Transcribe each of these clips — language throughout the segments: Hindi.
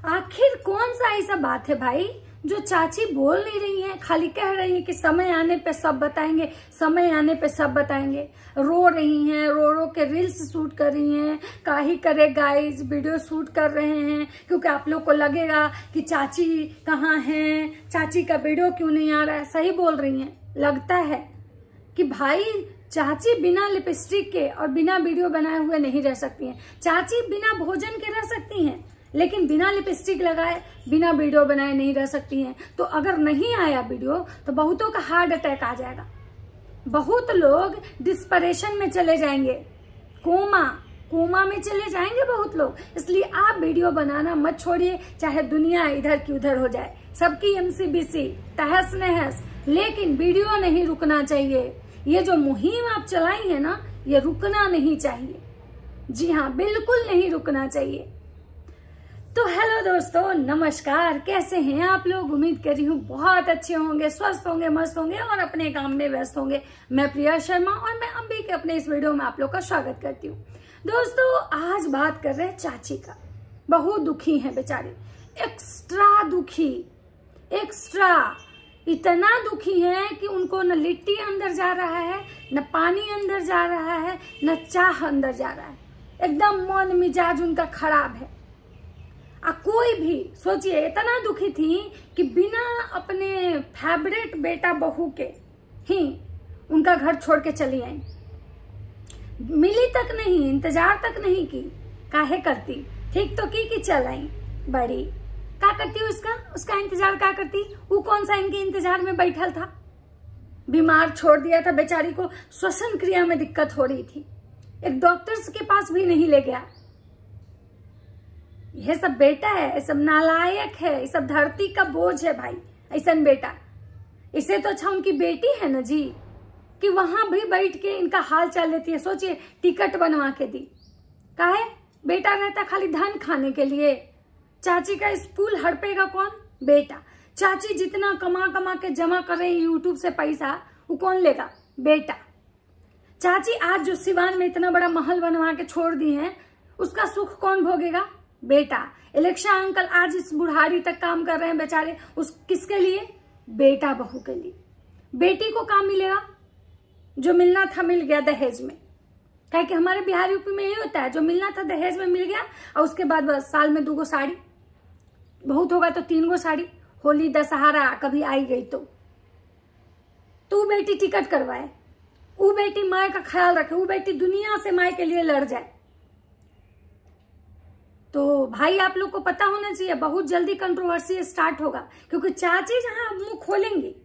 आखिर कौन सा ऐसा बात है भाई जो चाची बोल नहीं रही हैं, खाली कह रही हैं कि समय आने पे सब बताएंगे, समय आने पे सब बताएंगे। रो रही हैं, रो रो के रील्स शूट कर रही हैं। काहे करे गाइस, वीडियो शूट कर रहे हैं क्योंकि आप लोग को लगेगा कि चाची कहाँ हैं, चाची का वीडियो क्यों नहीं आ रहा है। सही बोल रही हैं। लगता है कि भाई चाची बिना लिपस्टिक के और बिना वीडियो बनाए हुए नहीं रह सकती हैं। चाची बिना भोजन के रह सकती हैं, लेकिन बिना लिपस्टिक लगाए, बिना वीडियो बनाए नहीं रह सकती हैं। तो अगर नहीं आया वीडियो तो बहुतों का हार्ट अटैक आ जाएगा, बहुत लोग डिस्परेशन में चले जाएंगे, कोमा में चले जाएंगे बहुत लोग। इसलिए आप वीडियो बनाना मत छोड़िए, चाहे दुनिया इधर की उधर हो जाए, सबकी MCBC तहस नहस, लेकिन वीडियो नहीं रुकना चाहिए। ये जो मुहिम आप चलाई है ना, ये रुकना नहीं चाहिए। जी हाँ, बिल्कुल नहीं रुकना चाहिए। तो हेलो दोस्तों, नमस्कार। कैसे हैं आप लोग? उम्मीद कर रही हूँ बहुत अच्छे होंगे, स्वस्थ होंगे, मस्त होंगे और अपने काम में व्यस्त होंगे। मैं प्रिया शर्मा और मैं अभी के अपने इस वीडियो में आप लोग का स्वागत करती हूँ। दोस्तों, आज बात कर रहे हैं चाची का। बहुत दुखी है बेचारे, एक्स्ट्रा दुखी, एक्स्ट्रा इतना दुखी है कि उनको न लिट्टी अंदर जा रहा है, न पानी अंदर जा रहा है, न चाह अंदर जा रहा है। एकदम मन मिजाज उनका खराब है। कोई भी सोचिए, इतना दुखी थी कि बिना अपने फेवरेट बेटा बहू के ही उनका घर छोड़ के चली आई। मिली तक नहीं, इंतजार तक नहीं की। काहे करती? ठीक तो की कि चल आई। बड़ी क्या करती उसका इंतजार क्या करती? वो कौन सा इनके इंतजार में बैठल था? बीमार छोड़ दिया था बेचारी को, श्वसन क्रिया में दिक्कत हो रही थी, एक डॉक्टर्स के पास भी नहीं ले गया। यह सब बेटा है, ये सब नालायक है, ये सब धरती का बोझ है भाई। ऐसा बेटा, इसे तो अच्छा उनकी बेटी है ना जी, कि वहां भी बैठ के इनका हाल चाल लेती है। सोचिए, टिकट बनवा के दी। काहे? बेटा रहता खाली धन खाने के लिए। चाची का स्कूल हड़पेगा कौन? बेटा। चाची जितना कमा के जमा कर रही यूट्यूब से पैसा, वो कौन लेगा? बेटा। चाची आज जो सिवान में इतना बड़ा महल बनवा के छोड़ दी है, उसका सुख कौन भोगेगा? बेटा। इलेक्शन अंकल आज इस बुढ़ारी तक काम कर रहे हैं बेचारे, उस किसके लिए? बेटा बहू के लिए। बेटी को काम मिलेगा? जो मिलना था मिल गया दहेज में। क्या कि हमारे बिहार यूपी में यही होता है, जो मिलना था दहेज में मिल गया और उसके बाद बस साल में 2 गो साड़ी, बहुत होगा तो 3 गो साड़ी, होली दशहरा कभी आई गई तो बेटी टिकट करवाए, वो बेटी माँ का ख्याल रखे, वो बेटी दुनिया से माँ के लिए लड़ जाए। तो भाई आप लोग को पता होना चाहिए, बहुत जल्दी कंट्रोवर्सी स्टार्ट होगा, क्योंकि चाची जहां मुंह खोलेंगी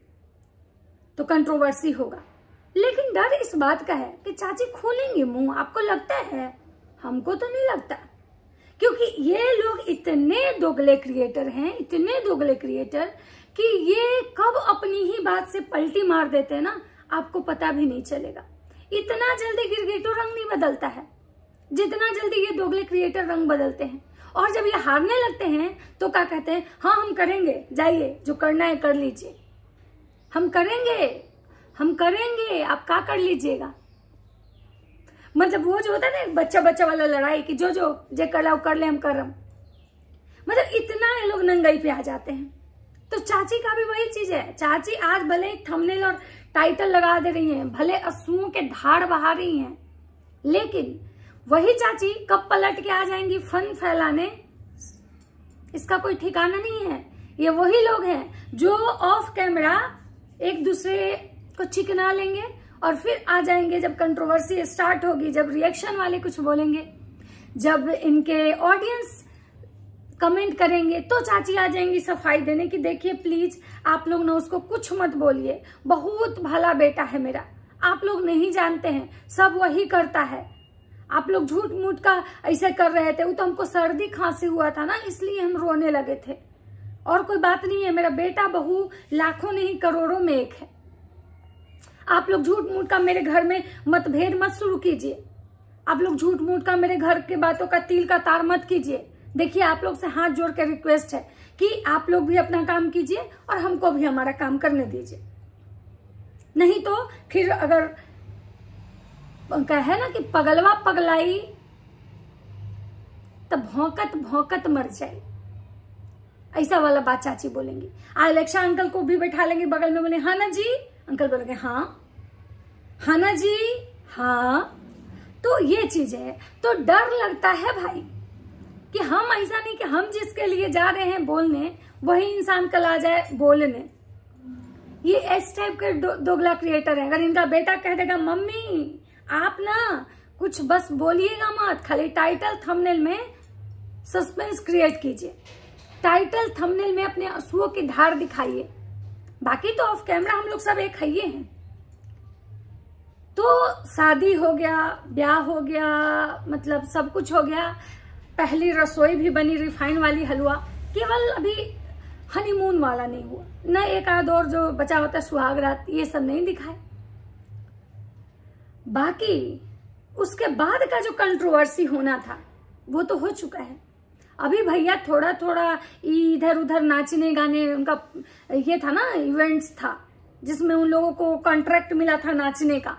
तो कंट्रोवर्सी होगा। लेकिन डर इस बात का है कि चाची खोलेंगी मुंह, आपको लगता है? हमको तो नहीं लगता, क्योंकि ये लोग इतने दोगले क्रिएटर हैं, इतने दोगले क्रिएटर कि ये कब अपनी ही बात से पलटी मार देते हैं ना, आपको पता भी नहीं चलेगा। इतना जल्दी गिरगिटो रंग नहीं बदलता है जितना जल्दी ये दोगले क्रिएटर रंग बदलते हैं। और जब ये हारने लगते हैं तो क्या कहते हैं? हाँ हम करेंगे, जाइए जो करना है कर लीजिए, हम करेंगे, आप क्या कर लीजिएगा। मतलब वो जो होता है ना बच्चा वाला लड़ाई, कि जो जे कर ला कर ले, हम कर रहे। मतलब इतना ये लोग नंगाई पे आ जाते हैं। तो चाची का भी वही चीज है। चाची आज भले थंबनेल और टाइटल लगा दे रही हैं, भले आंसुओं के धार बहा रही हैं, लेकिन वही चाची कब पलट के आ जाएंगी फन फैलाने, इसका कोई ठिकाना नहीं है। ये वही लोग हैं जो ऑफ कैमरा एक दूसरे को चिकना लेंगे और फिर आ जाएंगे जब कंट्रोवर्सी स्टार्ट होगी, जब रिएक्शन वाले कुछ बोलेंगे, जब इनके ऑडियंस कमेंट करेंगे, तो चाची आ जाएंगी सफाई देने की देखिए प्लीज आप लोग ना उसको कुछ मत बोलिए, बहुत भला बेटा है मेरा, आप लोग नहीं जानते हैं, सब वही करता है। आप लोग झूठ मूठ का ऐसे कर रहे थे, वो तो हमको सर्दी खांसी हुआ था ना, इसलिए हम रोने लगे थे, और कोई बात नहीं है। मेरा बेटा बहू लाखों नहीं करोड़ों में एक है। आप लोग झूठ मूठ का मेरे घर में मतभेद मत शुरू कीजिए, आप लोग झूठ मूठ का मेरे घर के बातों का तिल का तार मत कीजिए। देखिए आप लोग से हाथ जोड़ के रिक्वेस्ट है कि आप लोग भी अपना काम कीजिए और हमको भी हमारा काम करने दीजिए। नहीं तो फिर अगर कहे ना कि पगलवा पगलाई तब भौंकत भौंकत मर जाए। ऐसा वाला बात चाची बोलेंगी। आलेक्षा अंकल को भी बैठा लेंगे बगल में, बोले हाँ ना जी, अंकल बोलेंगे हाँ ना जी हाँ। तो ये चीज है। तो डर लगता है भाई कि हम ऐसा नहीं कि हम जिसके लिए जा रहे हैं बोलने वही इंसान कल आ जाए बोलने। ये इस टाइप के दोगला क्रिएटर है। अगर इनका बेटा कह देगा मम्मी आप ना कुछ बस बोलिएगा मत, खाली टाइटल थंबनेल में सस्पेंस क्रिएट कीजिए, टाइटल थंबनेल में अपने आंसुओं की धार दिखाइए, बाकी तो ऑफ कैमरा हम लोग सब एक हइये हैं। तो शादी हो गया, ब्याह हो गया, मतलब सब कुछ हो गया, पहली रसोई भी बनी रिफाइन वाली हलवा, केवल अभी हनीमून वाला नहीं हुआ, न एक आध और जो बचा होता सुहाग रात, ये सब नहीं दिखाए। बाकी उसके बाद का जो कंट्रोवर्सी होना था वो तो हो चुका है। अभी भैया थोड़ा थोड़ा इधर उधर नाचने गाने, उनका ये था ना इवेंट्स था जिसमें उन लोगों को कॉन्ट्रैक्ट मिला था नाचने का,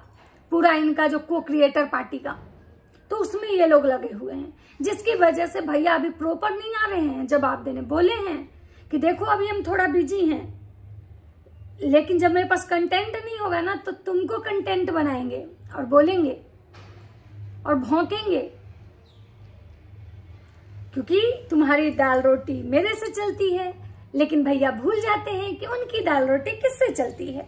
पूरा इनका जो को क्रिएटर पार्टी का, तो उसमें ये लोग लगे हुए हैं, जिसकी वजह से भैया अभी प्रॉपर नहीं आ रहे हैं जवाब देने। बोले हैं कि देखो अभी हम थोड़ा बिजी हैं, लेकिन जब मेरे पास कंटेंट नहीं होगा ना तो तुमको कंटेंट बनाएंगे और बोलेंगे और भौंकेंगे, क्योंकि तुम्हारी दाल रोटी मेरे से चलती है। लेकिन भैया भूल जाते हैं कि उनकी दाल रोटी किससे चलती है।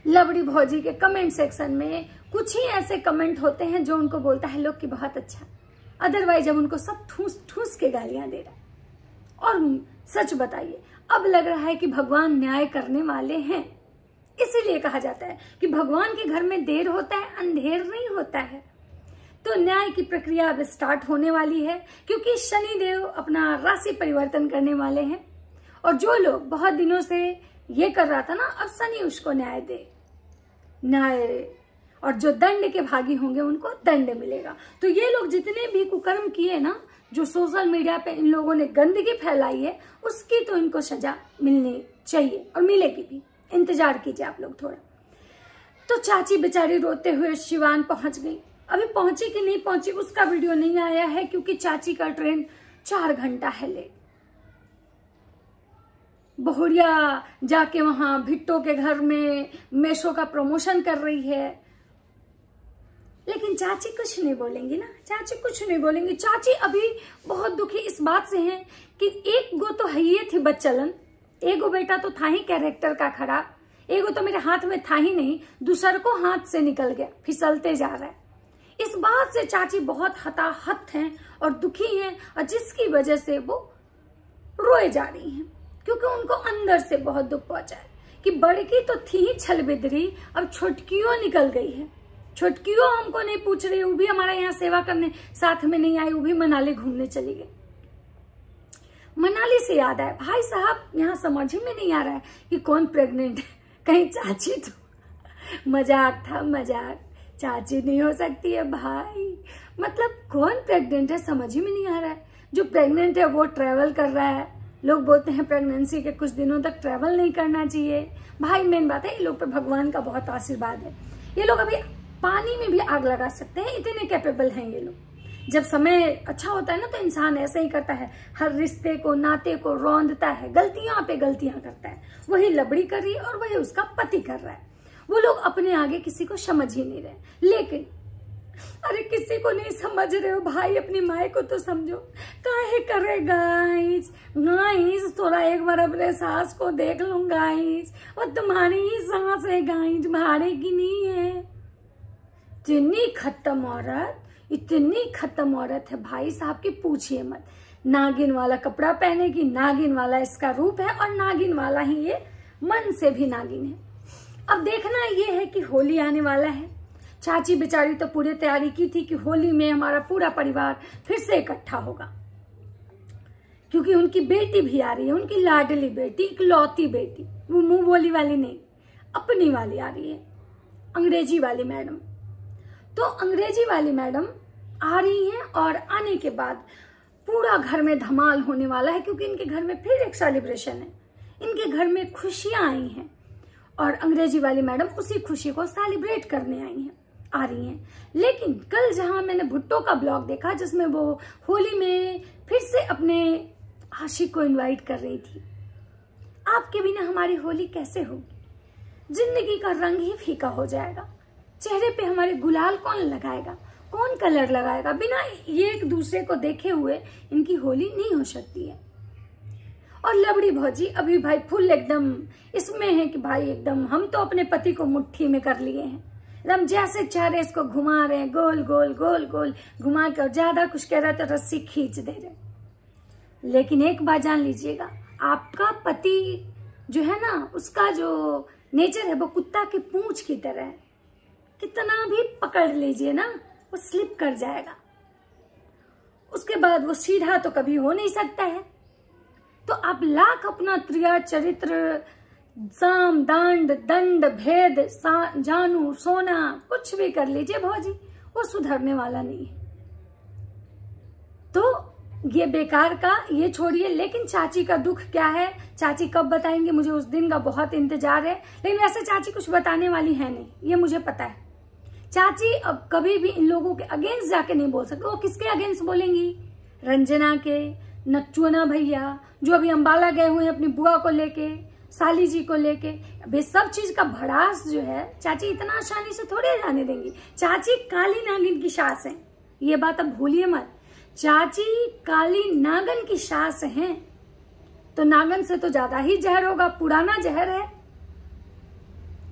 लवड़ी भौजी के कमेंट सेक्शन में कुछ ही ऐसे कमेंट होते हैं जो उनको बोलता है लोग कि बहुत अच्छा, अदरवाइज जब उनको सब ठूस ठूस के गालियां दे रहा है। और सच बताइए, अब लग रहा है कि भगवान न्याय करने वाले हैं। इसीलिए कहा जाता है कि भगवान के घर में देर होता है, अंधेर नहीं होता है। तो न्याय की प्रक्रिया अब स्टार्ट होने वाली है, क्योंकि शनिदेव अपना राशि परिवर्तन करने वाले हैं। और जो लोग बहुत दिनों से ये कर रहा था ना, अब शनि उसको न्याय दे, न्याय, और जो दंड के भागी होंगे उनको दंड मिलेगा। तो ये लोग जितने भी कुकर्म किए ना, जो सोशल मीडिया पे इन लोगों ने गंदगी फैलाई है, उसकी तो इनको सजा मिलनी चाहिए और मिलेगी भी। इंतजार कीजिए आप लोग थोड़ा। तो चाची बेचारी रोते हुए शिवान पहुंच गई। अभी पहुंची कि नहीं पहुंची उसका वीडियो नहीं आया है, क्योंकि चाची का ट्रेन 4 घंटा है लेट। बहुरिया जाके वहां भिट्टो के घर में मेशो का प्रमोशन कर रही है, लेकिन चाची कुछ नहीं बोलेंगी ना, चाची कुछ नहीं बोलेंगी। चाची अभी बहुत दुखी इस बात से हैं कि एक गो तो है ही थी बच्चलन, एगो बेटा तो था ही कैरेक्टर का खराब, एगो तो मेरे हाथ में था ही नहीं, दूसर को हाथ से निकल गया, फिसलते जा रहा है। इस बात से चाची बहुत हताहत हैं और दुखी हैं, और जिसकी वजह से वो रोए जा रही हैं, क्योंकि उनको अंदर से बहुत दुख पहुंचा है कि बड़की तो थी ही छलबिदरी, अब छोटकियों निकल गई है। छोटकियों हमको नहीं पूछ रही, वो भी हमारा यहाँ सेवा करने साथ में नहीं आई, वो भी मनाली घूमने चली गई। मनाली से याद आया भाई साहब, यहाँ समझ ही में नहीं आ रहा है कि कौन प्रेग्नेंट है। कहीं चाची तो मजाक था, मजाक, चाची नहीं हो सकती है भाई। मतलब कौन प्रेग्नेंट है समझ ही में नहीं आ रहा है। जो प्रेग्नेंट है वो ट्रेवल कर रहा है। लोग बोलते हैं प्रेगनेंसी के कुछ दिनों तक ट्रेवल नहीं करना चाहिए। भाई मेन बात है, ये लोग पे भगवान का बहुत आशीर्वाद है। ये लोग अभी पानी में भी आग लगा सकते हैं, इतने कैपेबल हैं ये लोग। जब समय अच्छा होता है ना तो इंसान ऐसे ही करता है, हर रिश्ते को नाते को रौंदता है, गलतियां पे गलतियां करता है। वही लबड़ी कर रही है और वही उसका पति कर रहा है। वो लोग अपने आगे किसी को समझ ही नहीं रहे। लेकिन अरे किसी को नहीं समझ रहे हो भाई, अपनी माए को तो समझो। काहे करे गाइस, गाइस थोड़ा एक बार अपने सास को देख लो गाइस, और तुम्हारी ही सास है गाइस, भाड़े की नहीं है। इतनी खत्म औरत, इतनी खत्म औरत है भाई साहब की पूछिए मत। नागिन वाला कपड़ा पहने की, नागिन वाला इसका रूप है, और नागिन वाला ही ये मन से भी नागिन है। अब देखना ये है कि होली आने वाला है। चाची बेचारी तो पूरी तैयारी की थी कि होली में हमारा पूरा परिवार फिर से इकट्ठा होगा, क्योंकि उनकी बेटी भी आ रही है, उनकी लाडली बेटी, इकलौती बेटी, वो मुंह बोली वाली नहीं, अपनी वाली आ रही है, अंग्रेजी वाली मैडम। तो अंग्रेजी वाली मैडम आ रही हैं, और आने के बाद पूरा घर में धमाल होने वाला है, क्योंकि इनके घर में फिर एक सेलिब्रेशन है। इनके घर में खुशियां आई हैं, और अंग्रेजी वाली मैडम उसी खुशी को सेलिब्रेट करने आई हैं, आ रही हैं। लेकिन कल जहां मैंने भुट्टो का ब्लॉग देखा, जिसमें वो होली में फिर से अपने आशिक को इनवाइट कर रही थी। आपके बिना हमारी होली कैसे होगी? जिंदगी का रंग ही फीका हो जाएगा। चेहरे पे हमारे गुलाल कौन लगाएगा, कौन कलर लगाएगा? बिना ये एक दूसरे को देखे हुए इनकी होली नहीं हो सकती है। और लबड़ी भौजी अभी भाई फुल एकदम इसमें है कि भाई एकदम हम तो अपने पति को मुट्ठी में कर लिए हैं, एकदम जैसे चाह रहे इसको घुमा रहे हैं, गोल गोल गोल गोल घुमा कर, ज्यादा कुछ कह रहा तो रस्सी खींच दे रहे। लेकिन एक बात जान लीजिएगा, आपका पति जो है ना, उसका जो नेचर है वो कुत्ता की पूंछ की तरह है। कितना भी पकड़ लीजिए ना, वो स्लिप कर जाएगा। उसके बाद वो सीधा तो कभी हो नहीं सकता है। तो आप लाख अपना त्रिया चरित्र, साम दांड दंड भेद जानू सोना कुछ भी कर लीजिए भौजी, वो सुधरने वाला नहीं है। तो ये बेकार का ये छोड़िए। लेकिन चाची का दुख क्या है, चाची कब बताएंगे, मुझे उस दिन का बहुत इंतजार है। लेकिन वैसे चाची कुछ बताने वाली है नहीं, ये मुझे पता है। चाची अब कभी भी इन लोगों के अगेंस्ट जाके नहीं बोल सकती। वो किसके अगेंस्ट बोलेंगी? रंजना के, नचुना भैया जो अभी अंबाला गए हुए हैं अपनी बुआ को लेके, साली जी को लेके। अब ये सब चीज का भड़ास जो है चाची इतना आसानी से थोड़े जाने देंगी। चाची काली नागिन की सास है, ये बात अब भूलिए मत। चाची काली नागन की सास हैं, तो नागन से तो ज्यादा ही जहर होगा। पुराना जहर है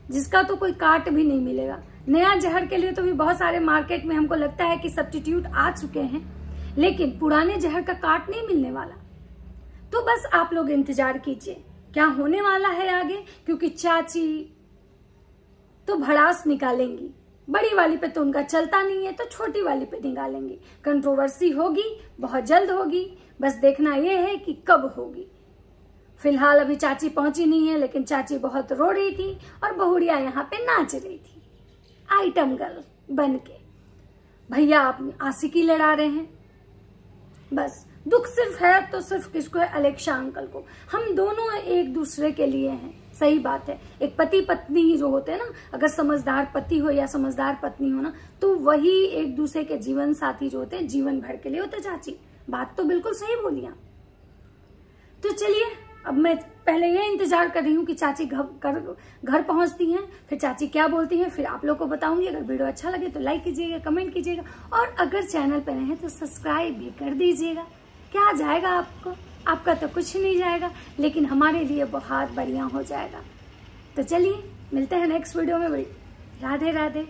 जिसका तो कोई काट भी नहीं मिलेगा। नया जहर के लिए तो भी बहुत सारे मार्केट में हमको लगता है कि सब्स्टिट्यूट आ चुके हैं, लेकिन पुराने जहर का काट नहीं मिलने वाला। तो बस आप लोग इंतजार कीजिए क्या होने वाला है आगे, क्योंकि चाची तो भड़ास निकालेंगी। बड़ी वाली पे तो उनका चलता नहीं है, तो छोटी वाली पे निकालेंगे। कंट्रोवर्सी होगी, बहुत जल्द होगी, बस देखना ये है कि कब होगी। फिलहाल अभी चाची पहुंची नहीं है, लेकिन चाची बहुत रो रही थी और बहुड़िया यहाँ पे नाच रही थी आइटम गर्ल बन के। भैया आप आशिकी लड़ा रहे हैं। बस दुख सिर्फ है तो सिर्फ किसको है? अलेक्सा अंकल को। हम दोनों एक दूसरे के लिए हैं, सही बात है। एक पति पत्नी ही जो होते हैं ना, अगर समझदार पति हो या समझदार पत्नी हो ना, तो वही एक दूसरे के जीवन साथी जो होते हैं, जीवन भर के लिए होते। चाची बात तो बिल्कुल सही बोली आप। तो चलिए अब मैं पहले ये इंतजार कर रही हूँ कि चाची घर पहुंचती हैं, फिर चाची क्या बोलती हैं, फिर आप लोग को बताऊंगी। अगर वीडियो अच्छा लगे तो लाइक कीजिएगा, कमेंट कीजिएगा, और अगर चैनल पर नए हैं तो सब्सक्राइब भी कर दीजिएगा। क्या जाएगा आपको? आपका तो कुछ नहीं जाएगा, लेकिन हमारे लिए बहुत बढ़िया हो जाएगा। तो चलिए मिलते हैं नेक्स्ट वीडियो में। राधे राधे।